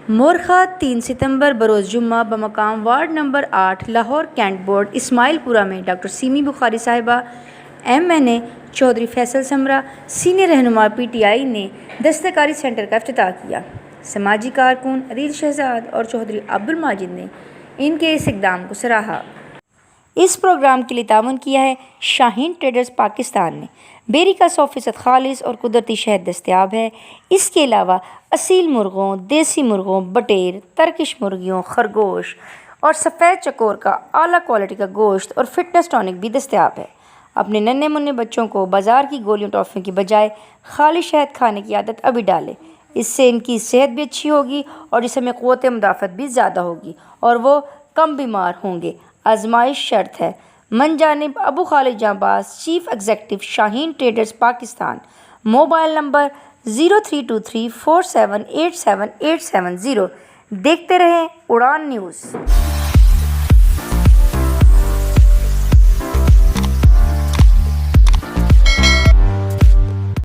مورخہ 3 ستمبر بروز جمعہ بمقام ward number 8 Lahore Cantt Board Ismail Pura میں ڈاکٹر سیمی بخاری صاحبہ MNA چودھری فیصل سمرہ سینئر رہنما PTI نے دستکاری سینٹر کا افتتاح کیا۔ سماجی کارکن عدیل شہزاد اور چودھری عبدالماجد نے ان کے اس اقدام کو سراہا۔ اس پروگرام کے لیے تعاون کیا ہے شاہین ٹریڈرز پاکستان نے۔ بیری کا 100% خالص اور قدرتی شہد دستیاب ہے۔ اس کے علاوہ اصیل مرغوں، دیسی مرغوں، بٹیر، ترکش مرغیوں، خرگوش اور سفید چکور کا اعلیٰ کوالٹی کا گوشت اور فٹنس ٹانک بھی دستیاب ہے۔ اپنے ننھے منھے بچوں کو بازار کی گولیوں ٹافیوں کی بجائے خالی شہد کھانے کی عادت ابھی ڈالیں۔ اس سے ان کی صحت بھی اچھی ہوگی اور جسم میں قوت مدافعت بھی زیادہ ہوگی اور وہ کم بیمار ہوں گے۔ آزمائش شرط ہے۔ من جانب Abu Khalid Janbaz, chief executive, Shaheen Traders Pakistan. Mobile number 032347877870۔ دیکھتے رہیں اڑان نیوز۔